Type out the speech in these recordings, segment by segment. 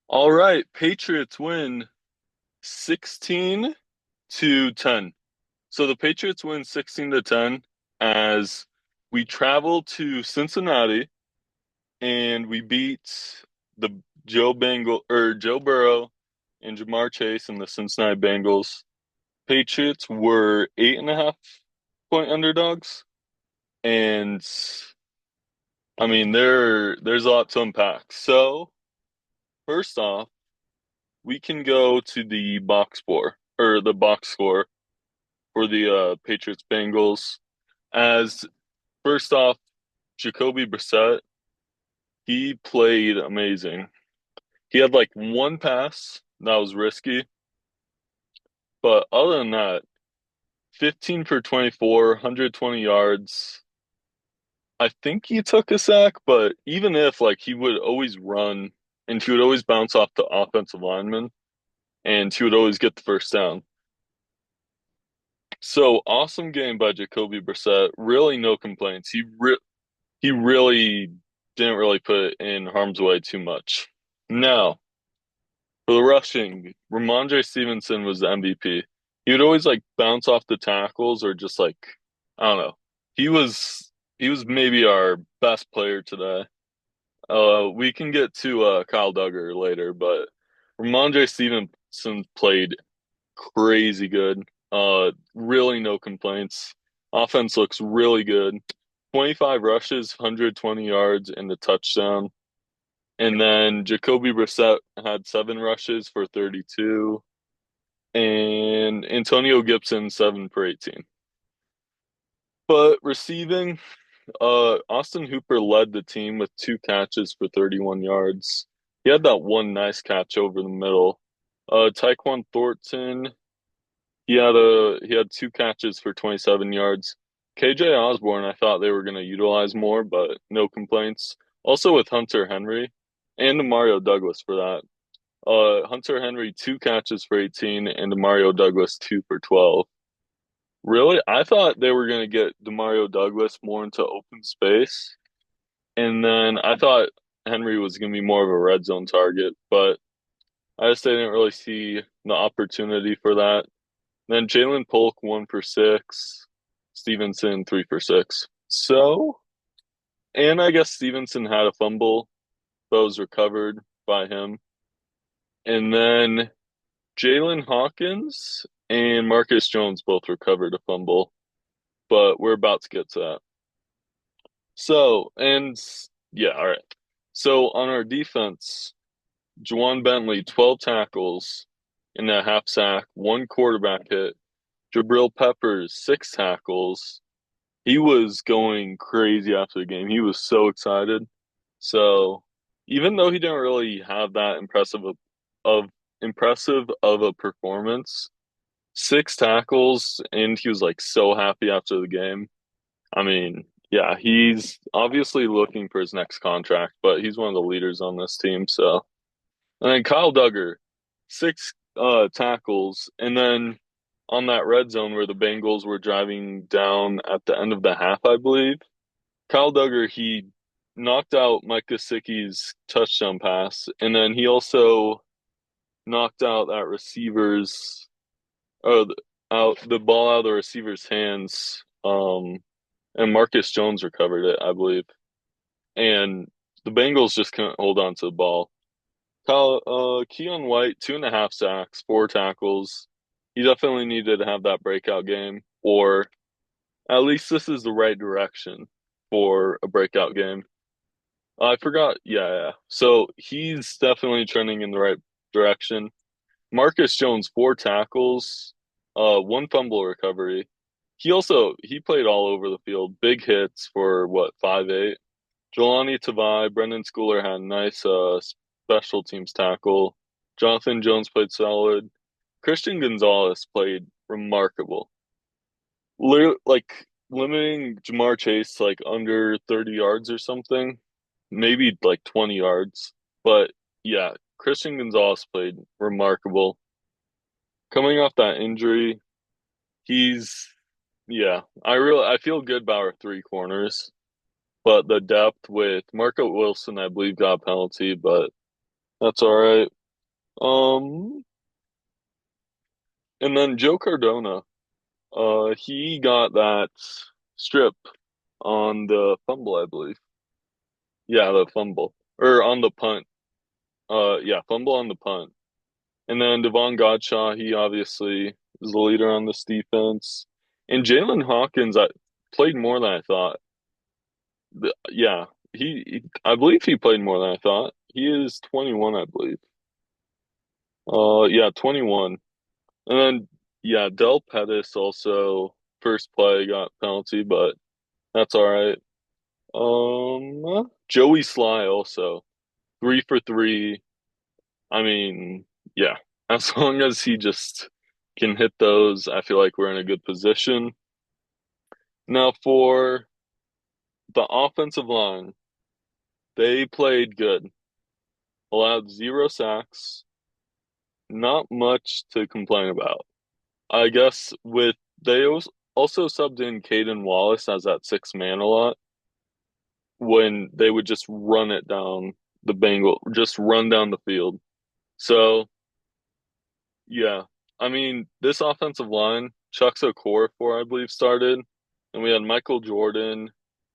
All right, Patriots win 16-10. So the Patriots win 16-10 as we travel to Cincinnati and we beat the Joe Burrow and Jamar Chase and the Cincinnati Bengals. Patriots were 8.5 point underdogs, and I mean there's a lot to unpack. So first off, we can go to the box score for the Patriots Bengals. As first off, Jacoby Brissett, he played amazing. He had like one pass that was risky, but other than that, 15 for 24, 120 yards. I think he took a sack, but even if like he would always run and he would always bounce off the offensive lineman and he would always get the first down. So awesome game by Jacoby Brissett. Really no complaints. He really didn't really put it in harm's way too much. Now, for the rushing, Ramondre Stevenson was the MVP. He would always like bounce off the tackles or just like I don't know. He was maybe our best player today. We can get to Kyle Duggar later, but Ramondre Stevenson played crazy good. Really no complaints. Offense looks really good. 25 rushes, 120 yards, and a touchdown. And then Jacoby Brissett had 7 rushes for 32, and Antonio Gibson 7 for 18. But receiving, Austin Hooper led the team with 2 catches for 31 yards. He had that one nice catch over the middle. Tyquan Thornton, he had 2 catches for 27 yards. KJ Osborne, I thought they were going to utilize more, but no complaints. Also with Hunter Henry and Mario Douglas for that. Hunter Henry 2 catches for 18 and Mario Douglas 2 for 12. Really, I thought they were going to get Demario Douglas more into open space, and then I thought Henry was going to be more of a red zone target, but I just didn't really see the opportunity for that. Then Jalen Polk 1 for 6, Stevenson 3 for 6. So, and I guess Stevenson had a fumble that was recovered by him. And then Jalen Hawkins and Marcus Jones both recovered a fumble, but we're about to get to that. So, and yeah, all right. So on our defense, Juwan Bentley, 12 tackles and a half sack, 1 quarterback hit. Jabril Peppers, 6 tackles. He was going crazy after the game. He was so excited. So even though he didn't really have that of impressive of a performance, 6 tackles, and he was like so happy after the game. I mean, yeah, he's obviously looking for his next contract, but he's one of the leaders on this team. So, and then Kyle Duggar, 6 tackles, and then on that red zone where the Bengals were driving down at the end of the half, I believe, Kyle Duggar he knocked out Mike Gesicki's touchdown pass, and then he also knocked out that receiver's uh, out the ball out of the receiver's hands. And Marcus Jones recovered it, I believe. And the Bengals just couldn't hold on to the ball. Keon White, 2.5 sacks, 4 tackles. He definitely needed to have that breakout game, or at least this is the right direction for a breakout game. I forgot. Yeah, yeah. So he's definitely trending in the right direction. Marcus Jones, 4 tackles, 1 fumble recovery. He played all over the field. Big hits for what, 5'8". Jelani Tavai, Brendan Schooler had a nice special teams tackle. Jonathan Jones played solid. Christian Gonzalez played remarkable. Like limiting Jamar Chase to like under 30 yards or something, maybe like 20 yards. But yeah, Christian Gonzalez played remarkable. Coming off that injury, he's yeah, I feel good about our 3 corners, but the depth with Marco Wilson, I believe, got a penalty, but that's all right. Um, and then Joe Cardona, he got that strip on the fumble, I believe. Yeah, the fumble. Or on the punt. Yeah, fumble on the punt. And then Devon Godshaw, he obviously is the leader on this defense. And Jalen Hawkins, I played more than I thought. Yeah, I believe he played more than I thought. He is 21, I believe. Yeah, 21. And then yeah, Del Pettis also first play got penalty, but that's all right. Joey Sly also 3 for 3. I mean, yeah, as long as he just can hit those, I feel like we're in a good position. Now for the offensive line, they played good. Allowed 0 sacks, not much to complain about. I guess with they also subbed in Caden Wallace as that 6 man a lot when they would just run it down the Bengal, just run down the field. So yeah, I mean this offensive line, Chuck Okorafor, I believe started, and we had Michael Jordan,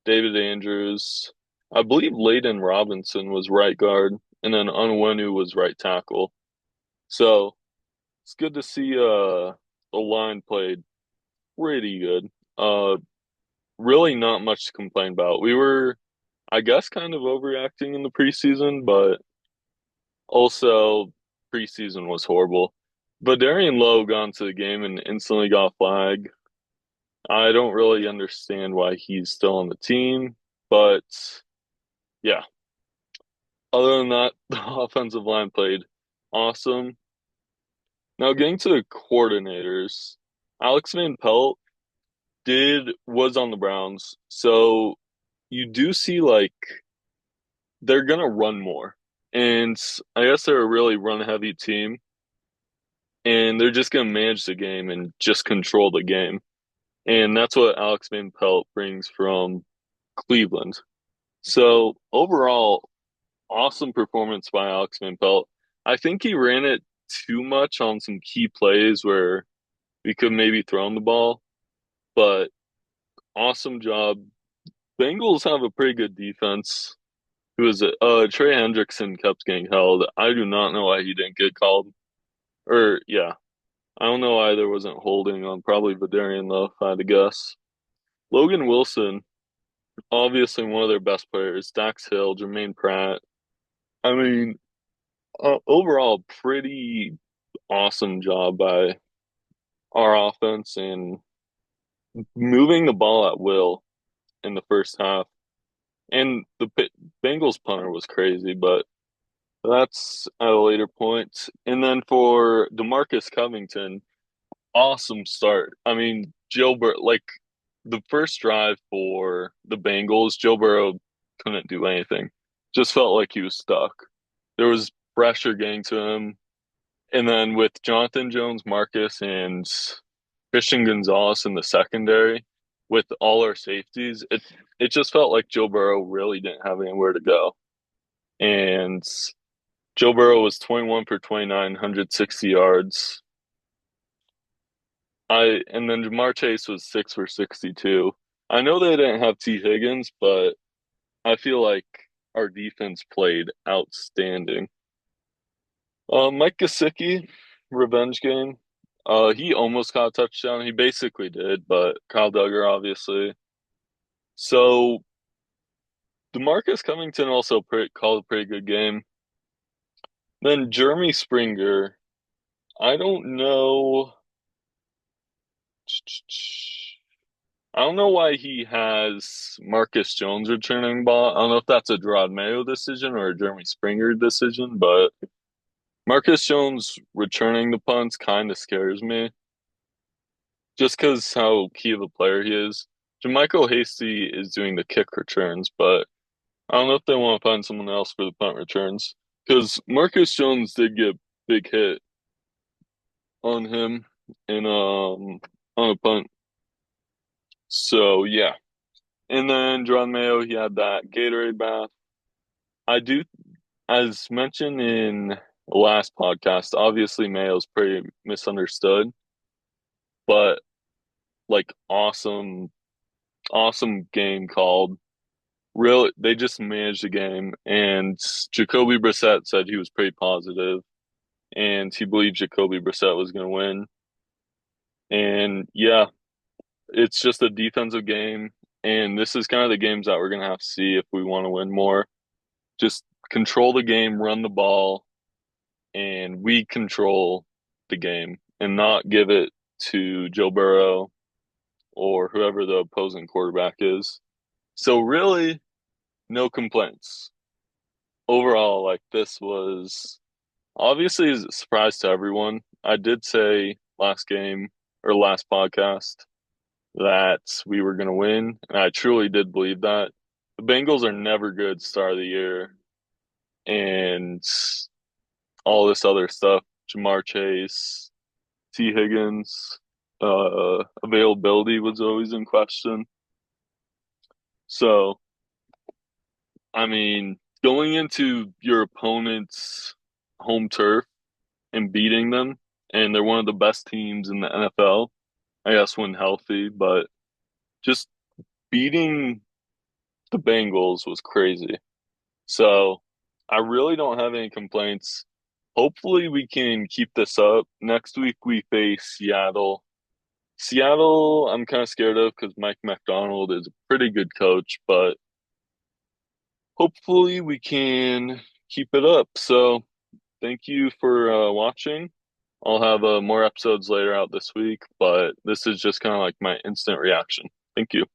David Andrews, I believe Layden Robinson was right guard, and then Onwenu was right tackle. So it's good to see the line played pretty good. Uh, really not much to complain about. We were, I guess, kind of overreacting in the preseason, but also preseason was horrible. But Darian Lowe got into the game and instantly got a flag. I don't really understand why he's still on the team, but yeah. Other than that, the offensive line played awesome. Now getting to the coordinators, Alex Van Pelt was on the Browns, so you do see like they're gonna run more. And I guess they're a really run heavy team and they're just gonna manage the game and just control the game. And that's what Alex Van Pelt brings from Cleveland. So overall, awesome performance by Alex Van Pelt. I think he ran it too much on some key plays where we could maybe throw him the ball, but awesome job. Bengals have a pretty good defense. Who is it? Trey Hendrickson kept getting held. I do not know why he didn't get called. Or yeah, I don't know why there wasn't holding on probably Vidarian though, if I had to guess. Logan Wilson, obviously one of their best players. Dax Hill, Jermaine Pratt. I mean, overall, pretty awesome job by our offense and moving the ball at will in the first half. And the Bengals punter was crazy, but that's at a later point. And then for DeMarcus Covington, awesome start. I mean, like the first drive for the Bengals, Joe Burrow couldn't do anything. Just felt like he was stuck. There was pressure getting to him. And then with Jonathan Jones, Marcus, and Christian Gonzalez in the secondary, with all our safeties, it just felt like Joe Burrow really didn't have anywhere to go. And Joe Burrow was 21 for 29, 160 yards. And then Jamar Chase was 6 for 62. I know they didn't have T. Higgins, but I feel like our defense played outstanding. Mike Gesicki, revenge game. He almost got a touchdown. He basically did, but Kyle Duggar obviously. So DeMarcus Covington also called a pretty good game. Then Jeremy Springer. I don't know. I don't know why he has Marcus Jones returning ball. I don't know if that's a Gerard Mayo decision or a Jeremy Springer decision, but Marcus Jones returning the punts kind of scares me just because how key of a player he is. Jermichael Hasty is doing the kick returns, but I don't know if they want to find someone else for the punt returns because Marcus Jones did get a big hit on him in on a punt. So yeah. And then John Mayo, he had that Gatorade bath. I do, as mentioned in the last podcast. Obviously, Mayo's pretty misunderstood, but like awesome game called. Really, they just managed the game, and Jacoby Brissett said he was pretty positive, and he believed Jacoby Brissett was going to win. And yeah, it's just a defensive game, and this is kind of the games that we're going to have to see if we want to win more. Just control the game, run the ball, and we control the game, and not give it to Joe Burrow or whoever the opposing quarterback is. So really, no complaints. Overall, like this was obviously a surprise to everyone. I did say last game or last podcast that we were going to win, and I truly did believe that. The Bengals are never good start of the year, and all this other stuff, Jamar Chase, T. Higgins, availability was always in question. So, I mean, going into your opponent's home turf and beating them, and they're one of the best teams in the NFL, I guess when healthy, but just beating the Bengals was crazy. So I really don't have any complaints. Hopefully we can keep this up. Next week we face Seattle. Seattle, I'm kind of scared of because Mike McDonald is a pretty good coach, but hopefully we can keep it up. So thank you for watching. I'll have more episodes later out this week, but this is just kind of like my instant reaction. Thank you.